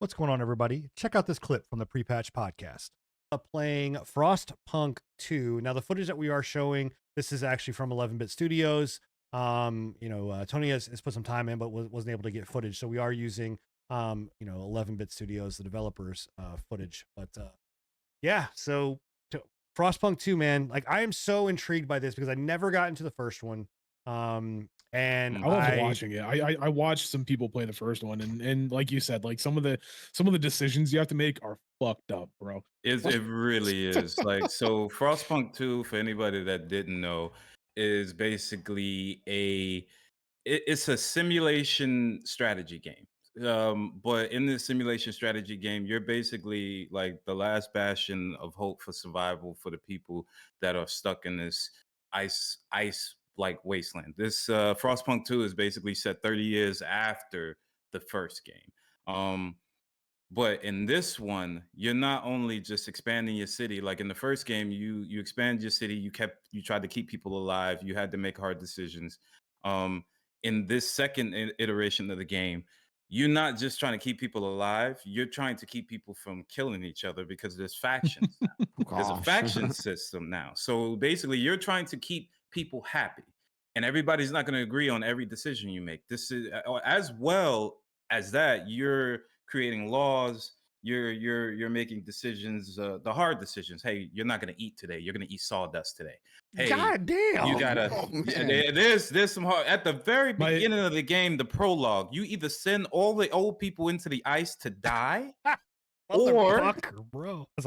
What's going on, everybody? Check out this clip from the Pre-Patch podcast. Playing Frostpunk 2. Now, the footage that we are showing, this is actually from 11-Bit Studios. Tony has put some time in, but wasn't able to get footage. So we are using, 11-Bit Studios, the developers' footage. But yeah, so Frostpunk 2, man, like I am so intrigued by this because I never got into the first one. And I love watching it. I watched some people play the first one, and like you said, like some of the decisions you have to make are fucked up, bro. It really is. Like, so Frostpunk 2, for anybody that didn't know, is basically it's a simulation strategy game. But in this simulation strategy game, you're basically like the last bastion of hope for survival for the people that are stuck in this ice like wasteland. This Frostpunk 2 is basically set 30 years after the first game. But in this one, you're not only just expanding your city. Like in the first game, you expand your city. You tried to keep people alive. You had to make hard decisions. In this second iteration of the game, you're not just trying to keep people alive. You're trying to keep people from killing each other because there's factions now. There's a faction system now. So basically, you're trying to keep people happy, and everybody's not going to agree on every decision you make. This is as well as that you're creating laws. You're making decisions, the hard decisions. Hey, you're not going to eat today. You're going to eat sawdust today. Hey, God damn, you gotta. There's some hard. At the very beginning of the game, the prologue, you either send all the old people into the ice to die, bro. That's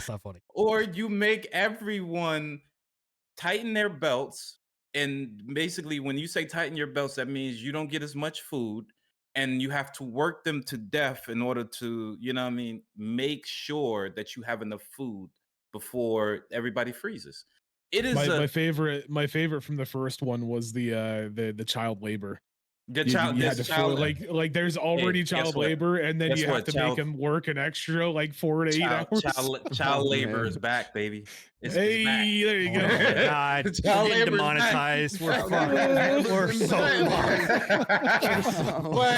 not funny. Or you make everyone tighten their belts. And basically, when you say tighten your belts, that means you don't get as much food, and you have to work them to death in order to, make sure that you have enough food before everybody freezes. It is my favorite from the first one was the child labor. You had to like there's already child labor, and then you have to make him work an extra like 4 to 8 hours. Child labor is back, baby. Hey, there you go. God, child we're demonetized. We're fucking. We're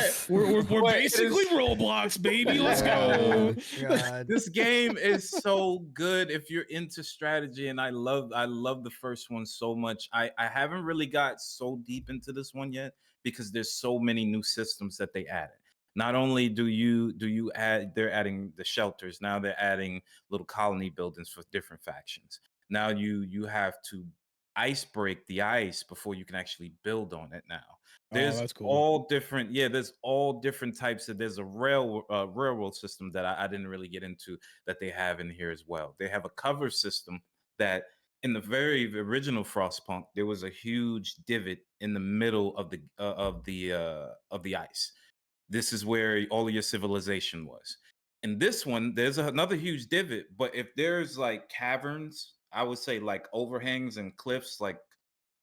so we're basically Roblox, baby. Let's go. God. This game is so good if you're into strategy, and I love the first one so much. I haven't really got so deep into this one yet, because there's so many new systems that they added. Not only do you add, they're adding the shelters. Now they're adding little colony buildings for different factions. Now you have to ice break the ice before you can actually build on it now. There's that's cool. all different, there's all different types of, there's a railroad system that I didn't really get into that they have in here as well. They have a cover system that, in the very original Frostpunk, there was a huge divot in the middle of the ice. This is where all of your civilization was. In this one, there's another huge divot, but if there's like caverns, I would say like overhangs and cliffs, like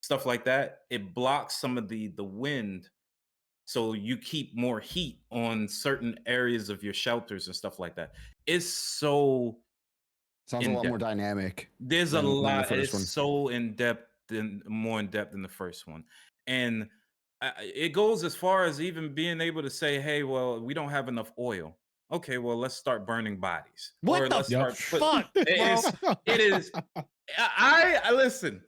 stuff like that, it blocks some of the wind, so you keep more heat on certain areas of your shelters and stuff like that. It's so sounds a lot more dynamic. There's a lot. It's so in depth and more in depth than the first one, and it goes as far as even being able to say, "Hey, well, we don't have enough oil. Okay, well, let's start burning bodies." What the fuck? It is. I listen.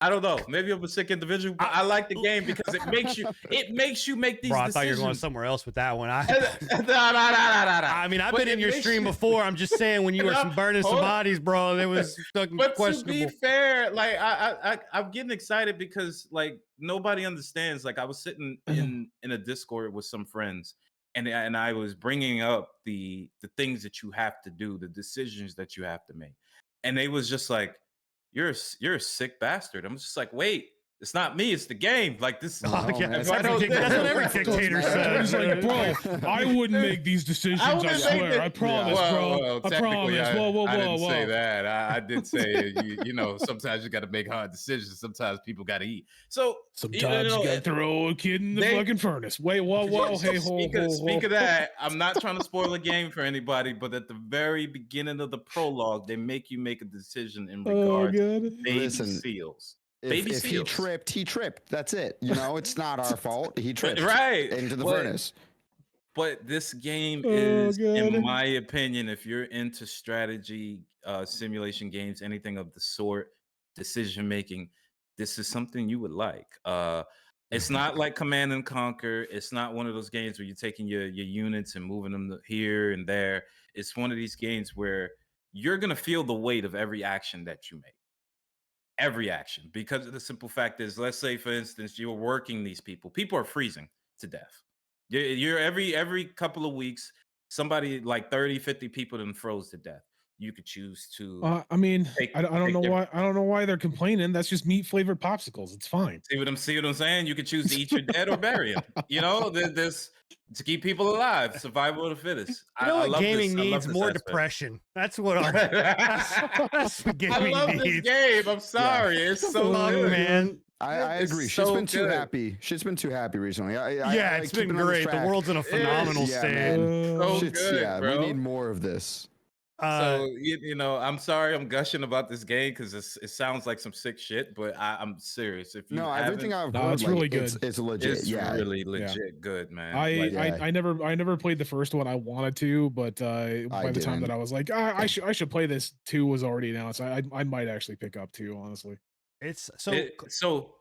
I don't know. Maybe I'm a sick individual, but I like the game because it makes you make these decisions. I thought you were going somewhere else with that one. No. I mean, I've been in your stream before. I'm just saying, when you were burning some bodies, bro, it was fucking questionable. To be fair, like I'm getting excited because like nobody understands. Like I was sitting in a Discord with some friends, and I was bringing up the things that you have to do, the decisions that you have to make, and they was just like, You're a sick bastard. I'm just like, wait, it's not me, it's the game. Like this. That's what every dictator says. He's like, bro, I wouldn't make these decisions. I swear. I promise, bro. I promise. Whoa. I didn't say that. I did say, sometimes you got to make hard decisions. Sometimes people got to eat. So sometimes you got to throw a kid in the fucking furnace. Wait, whoa. Hey, speak of that, I'm not trying to spoil a game for anybody, but at the very beginning of the prologue, they make you make a decision in regard to baby seals. If he seals. tripped, he tripped. That's it. You know, it's not our fault. He tripped Right. into the furnace. But this game Oh, is, God. in my opinion, if you're into strategy, simulation games, anything of the sort, decision making, this is something you would like. It's not like Command and Conquer. It's not one of those games where you're taking your units and moving them here and there. It's one of these games where you're gonna feel the weight of every action that you make. Every action, because the simple fact is, let's say, for instance, you're working these people. People are freezing to death. You're every couple of weeks, somebody like 30, 50 people then froze to death. You could choose to I mean, take, I don't take know their, why. I don't know why they're complaining. That's just meat flavored popsicles. It's fine. see what I'm saying? You could choose to eat your dead or bury them. You know, there's to keep people alive, survival of the fittest. You know I what love gaming this. I love needs? this More aspect. depression. That's what that's what I gaming love this needs. game. I'm sorry. It's so Fuck, good. man. I It's agree. so She's been too good. happy. She's been too happy recently. Yeah, it's been great. The world's in a phenomenal Yeah, state. man. So Shit's, good, yeah, bro. we need more of this. So you know, I'm sorry I'm gushing about this game because it sounds like some sick shit, but I'm serious. If you No, haven't, everything I've No, heard, it's like, really good. It's legit. it's Yeah, really legit good, man. I never played the first one. I wanted to, but by the time that I was like, I should play this, 2 was already announced. I might actually pick up 2, honestly. It's so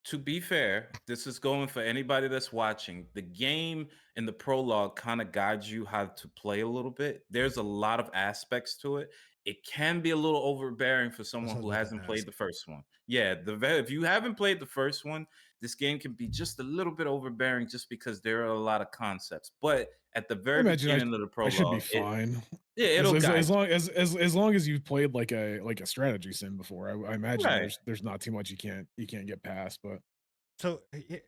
to be fair, this is going for anybody that's watching. The game and the prologue kind of guides you how to play a little bit. There's a lot of aspects to it. It can be a little overbearing for someone who hasn't played the first one. Yeah, if you haven't played the first one, this game can be just a little bit overbearing just because there are a lot of concepts. But at the very beginning of the prologue, I should be fine. It'll guide as long as you've played like a strategy sim before. I imagine Right. there's not too much you can't get past. But so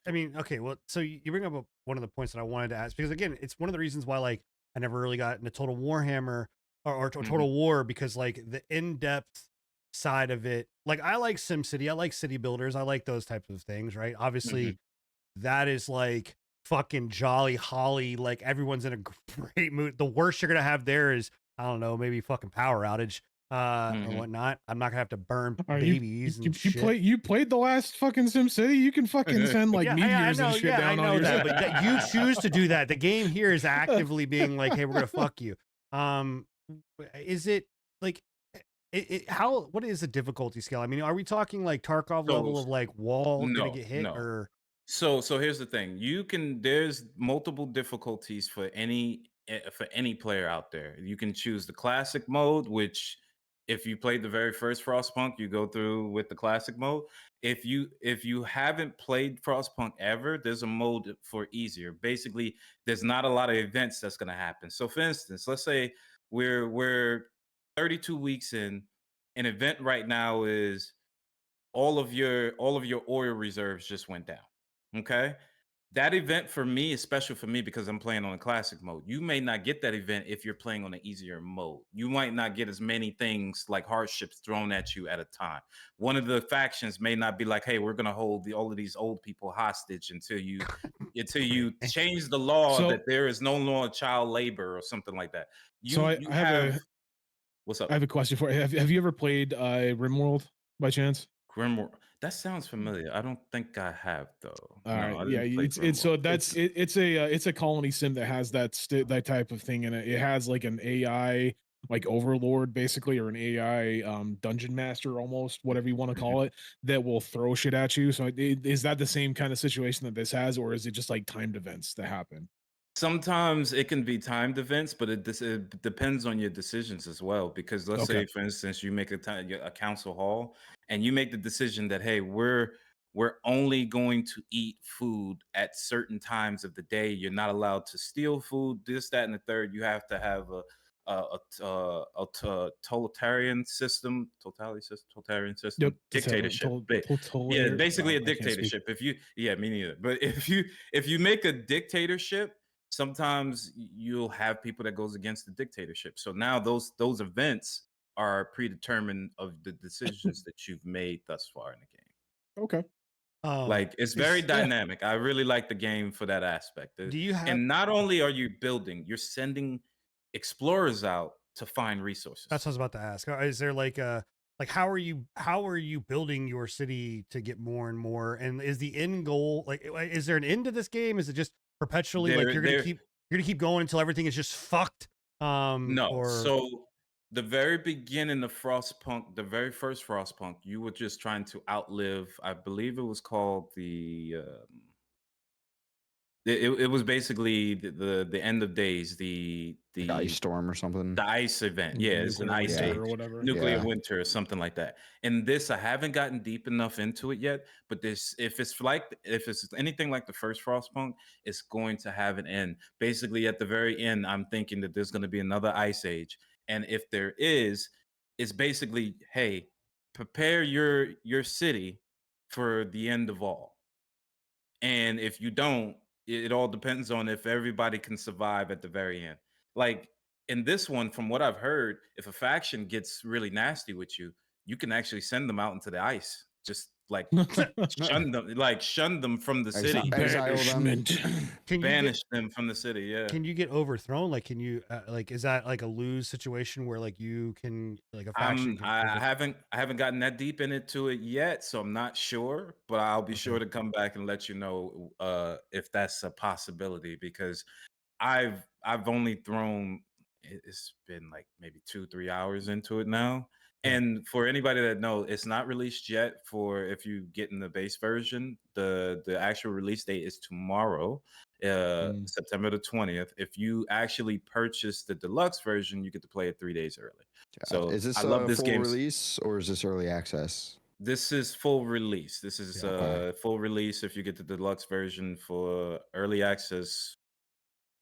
I mean, okay, well, so you bring up one of the points that I wanted to ask, because again, it's one of the reasons why like I never really got into Total Warhammer or Total War, because like the in-depth side of it, like I like SimCity, I like city builders, I like those types of things, right? Obviously, that is like fucking jolly holly, like everyone's in a great mood. The worst you're gonna have there is, I don't know, maybe fucking power outage or whatnot. I'm not gonna have to burn babies and shit. You played the last fucking SimCity. You can fucking send like meteors and shit down on yourself. But that you choose to do that. The game here is actively being like, hey, we're gonna fuck you. Is it like what is the difficulty scale? I mean, are we talking like Tarkov level of like wall gonna get hit or? So here's the thing. There's multiple difficulties for any player out there. You can choose the classic mode, which if you played the very first Frostpunk, you go through with the classic mode. If you haven't played Frostpunk ever, there's a mode for easier. Basically, there's not a lot of events that's going to happen. So for instance, let's say we're 32 weeks in. An event right now is all of your oil reserves just went down. Okay. That event for me is special for me because I'm playing on a classic mode. You may not get that event if you're playing on an easier mode. You might not get as many things like hardships thrown at you at a time. One of the factions may not be like, hey, we're going to hold all of these old people hostage until you change the law that there is no longer child labor or something like that. What's up? I have a question for you. Have you ever played RimWorld by chance? RimWorld. That sounds familiar. I don't think I have though. All right. Yeah, it's a colony sim that has that type of thing in it. It has like an AI like overlord basically, or an AI dungeon master, almost, whatever you want to call it, that will throw shit at you. So is that the same kind of situation that this has, or is it just like timed events that happen? Sometimes it can be timed events, but it depends on your decisions as well. Because let's say, for instance, you make a council hall and you make the decision that, hey, we're only going to eat food at certain times of the day. You're not allowed to steal food, this, that, and the third. You have to have a totalitarian system, dictatorship. Yeah, basically a dictatorship. Me neither. But if you make a dictatorship, sometimes you'll have people that goes against the dictatorship. So now those events are predetermined of the decisions that you've made thus far in the game. Okay. Like it's very dynamic. I really like the game for that aspect. And not only are you building, you're sending explorers out to find resources. That's what I was about to ask. Is there like like how are you building your city to get more and more? And is the end goal like is there an end to this game? Is it just perpetually like There, you're there. gonna keep going until everything is just fucked? No. Or So the very beginning of Frostpunk, the very first Frostpunk, you were just trying to outlive. I believe it was called the. It was basically the end of days, Like ice storm or something. the ice event. Yeah, it's an Nuclear ice winter age, or whatever. nuclear Yeah. winter or something like that. And this, I haven't gotten deep enough into it yet. But this, if it's anything like the first Frostpunk, it's going to have an end. Basically, at the very end, I'm thinking that there's going to be another ice age, and if there is, it's basically, hey, prepare your city for the end of all. And if you don't, it all depends on if everybody can survive at the very end. Like in this one, from what I've heard, if a faction gets really nasty with you, you can actually send them out into the ice. Just like shun them from the city, Exile them. Banishment. can you banish them from the city. Yeah. can you get overthrown? Like, can you like is that like a lose situation where like you can like a faction? I haven't gotten that deep into it yet, so I'm not sure, but I'll be sure to come back and let you know if that's a possibility, because I've only thrown, it's been like maybe 2-3 hours into it now. Yeah. And for anybody that knows, it's not released yet. For if you get in the base version, the actual release date is tomorrow, September the 20th. If you actually purchase the deluxe version, you get to play it 3 days early. So is this I love this full game. release or is this early access? This is full release. This is Yeah, okay. full release. If you get the deluxe version for early access,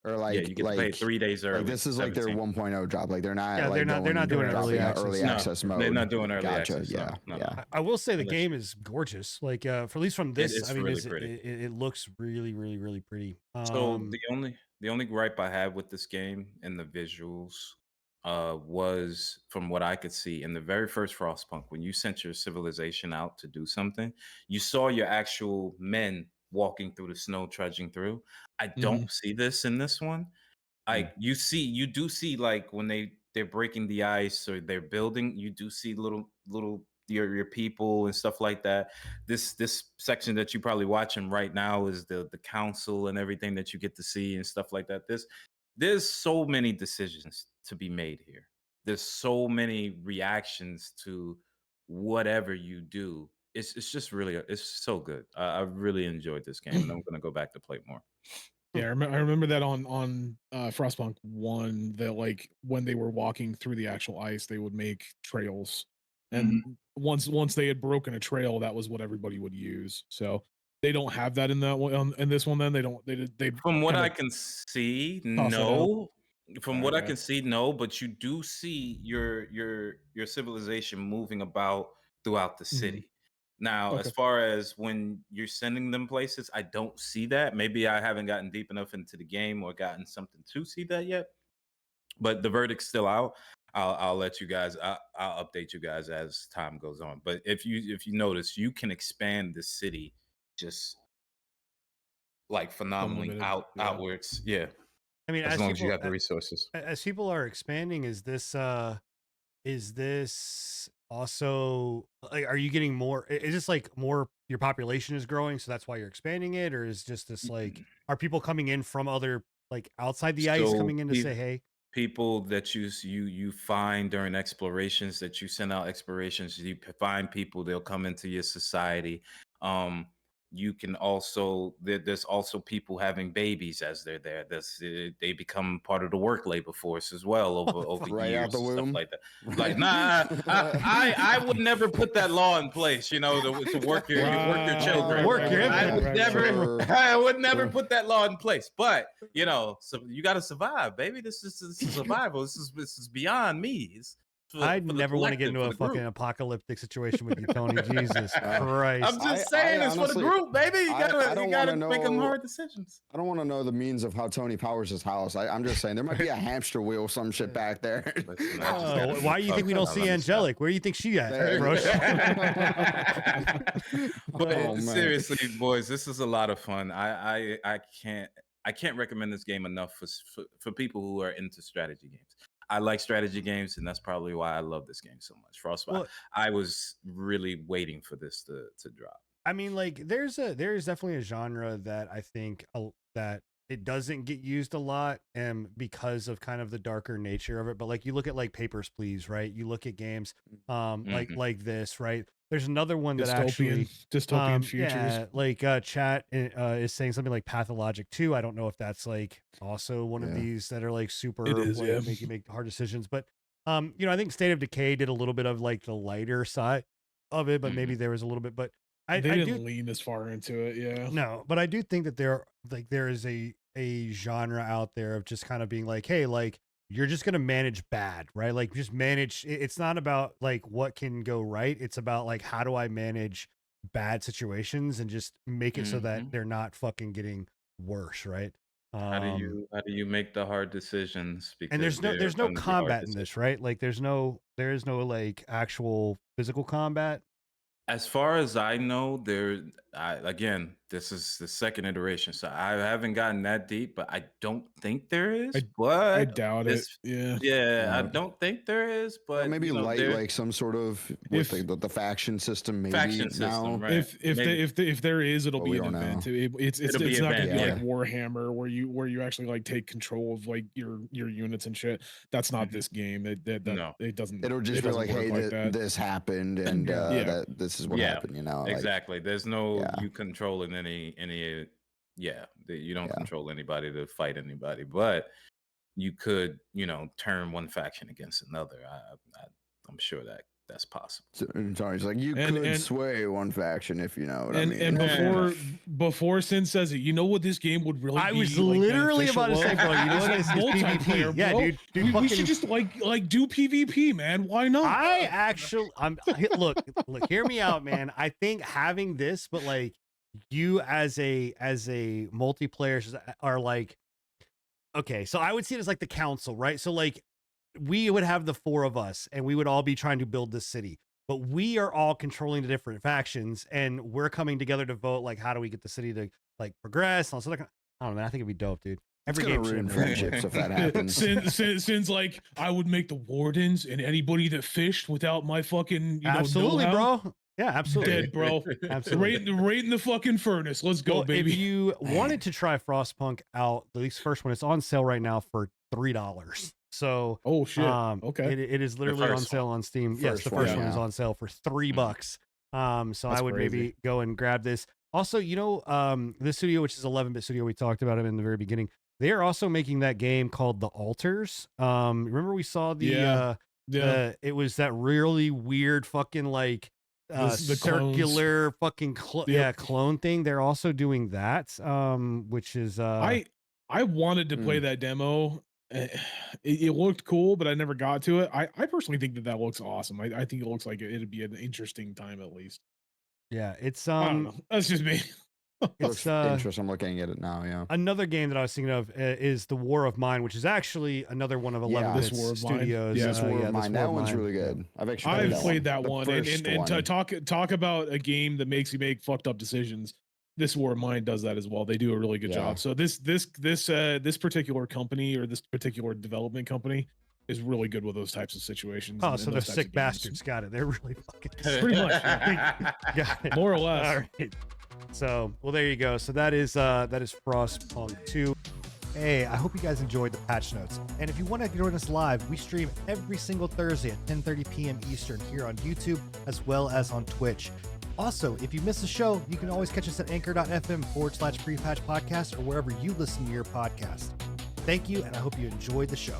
Or like, yeah, you get to play it 3 days early. like this is like their 17. 1.0 drop. Like they're not Yeah, like they're not doing dropping early out access. No, mode. they're not doing early Gotcha. access. Yeah. No. Yeah. I will say the Unless game is gorgeous. Like for at least from this, is I mean, really pretty. it looks really, really, really pretty. So the only gripe I had with this game and the visuals was, from what I could see in the very first Frostpunk, when you sent your civilization out to do something, you saw your actual men walking through the snow, trudging through. I don't see this in this one. Like you do see, like when they're breaking the ice or they're building, you do see little your people and stuff like that. This section that you're probably watching right now is the council and everything that you get to see and stuff like that. There's so many decisions to be made here. There's so many reactions to whatever you do. It's just really, it's so good. I really enjoyed this game, and I'm gonna go back to play more. Yeah, I remember that on Frostpunk 1, that like when they were walking through the actual ice, they would make trails. And once they had broken a trail, that was what everybody would use. So they don't have that in that one, in this one. Then they From what kinda I can see, toss it out. no. From what I Okay. can see, no. But you do see your civilization moving about throughout the city. Now, as Okay. far as when you're sending them places, I don't see that. Maybe I haven't gotten deep enough into the game or gotten something to see that yet. But the verdict's still out. I'll let you guys. I'll update you guys as time goes on. But if you notice, you can expand the city just like phenomenally Unlimited, yeah. outwards. Yeah, I mean, as long as you have the resources. as people are expanding, is this also like, are you getting more? Is this like more, your population is growing, so that's why you're expanding it, or is just this like, are people coming in from other, like outside the ice, So coming in to say hey? people that you find during explorations, that you send out explorations, you find people, they'll come into your society. You can also, there's also people having babies as they're there. They become part of the work labor force as well over Right years out the and stuff womb. like that. Like, nah, I would never put that law in place, you know, to work your children. Work your I would infant. never, I would never put that law in place. But you know, so you got to survive, baby. This is survival. This is beyond me. It's I'd never want to get into a fucking apocalyptic situation with you, Tony. Jesus Christ. I'm just saying, it's for the group, baby. You gotta make them hard decisions. I don't want to know the means of how Tony powers his house. I'm just saying there might be a hamster wheel, some shit back there. Why do you think we don't see Angelic? Where do you think she at, bro? But seriously, boys, this is a lot of fun. I can't recommend this game enough for people who are into strategy games. I like strategy games, and that's probably why I love this game so much. Frostpunk. Well, I was really waiting for this to drop. I mean, like, there's definitely a genre that I think that it doesn't get used a lot, and because of kind of the darker nature of it. But like, you look at like Papers, Please, right? You look at games, like this, right? There's another one that actually dystopian futures. Yeah, like chat is saying something like Pathologic 2. I don't know if that's like also one of these that are like super It is, yeah. make you make hard decisions. But you know, I think State of Decay did a little bit of like the lighter side of it, but maybe there was a little bit. But they didn't lean as far into it, yeah. No, but I do think that there is a genre out there of just kind of being like, hey, like, you're just going to manage bad, right? Like, just manage. It's not about like what can go right. It's about like, how do I manage bad situations and just make it so that they're not fucking getting worse, right? How do you make the hard decisions? Because And there's no combat in this, right? Like, there is no like actual physical combat. As far as I know, again, this is the second iteration, so I haven't gotten that deep, but I don't think there is. I doubt it. Yeah, I don't think there is. But maybe like some sort of with the faction system. Maybe faction system, right? If there is, it'll be an event. It's not gonna be like Warhammer where you actually like take control of like your units and shit. That's not this game. It doesn't. It'll just be like, hey, this happened, and that this is what happened. You know, exactly. There's no you controlling any you don't control anybody to fight anybody, but you could, you know, turn one faction against another. I'm sure that's possible. Sorry, it's like you could sway one faction, if you know what I mean. And before Sin says it, you know what this game would really be? I was literally about to say, bro, you know what, it's multiplayer, yeah, dude. We should just like do PvP, man. Why not? Look, hear me out, man. I think having this, but like, you as a multiplayer are like, okay, so I would see it as like the council, right? So like, we would have the four of us and we would all be trying to build this city, but we are all controlling the different factions and we're coming together to vote like, how do we get the city to like progress and all sort of, I don't know, man, I think it'd be dope, dude. Every game should have friendships if that happens. Since like, I would make the wardens and anybody that fished without my fucking absolutely, bro. Yeah, absolutely. Dead, bro. Absolutely. Right in the fucking furnace. Let's go, baby. If you wanted to try Frostpunk out, at least first one, it's on sale right now for $3. So shit. Okay. It is literally on sale on Steam. Yes, the first one is on sale for $3. So I would maybe go and grab this. Also, you know, this studio, which is 11-bit studio, we talked about it in the very beginning. They are also making that game called The Altars. Remember we saw it was that really weird fucking like the circular fucking clone thing. They're also doing that, which is I wanted to play that demo. It looked cool, but I never got to it. I personally think that looks awesome. I think it looks like it'd be an interesting time at least. Yeah, it's I don't know. That's just me. It's interesting. I'm looking at it now. Yeah. Another game that I was thinking of is The War of Mine, which is actually another one of 11-bit studios. Yeah, This War of Mine. That one's really good. I've played that one. And to talk about a game that makes you make fucked up decisions, This War of Mine does that as well. They do a really good job. So this particular company or this particular development company is really good with those types of situations. Oh, so they're sick bastards. Got it. They're really fucking pretty much. Got it. More or less. All right. So, well, there you go. So that is Frostpunk 2. Hey, I hope you guys enjoyed the patch notes. And if you want to join us live, we stream every single Thursday at 10:30 p.m. Eastern here on YouTube as well as on Twitch. Also, if you miss a show, you can always catch us at anchor.fm/prepatch podcast or wherever you listen to your podcast. Thank you, and I hope you enjoyed the show.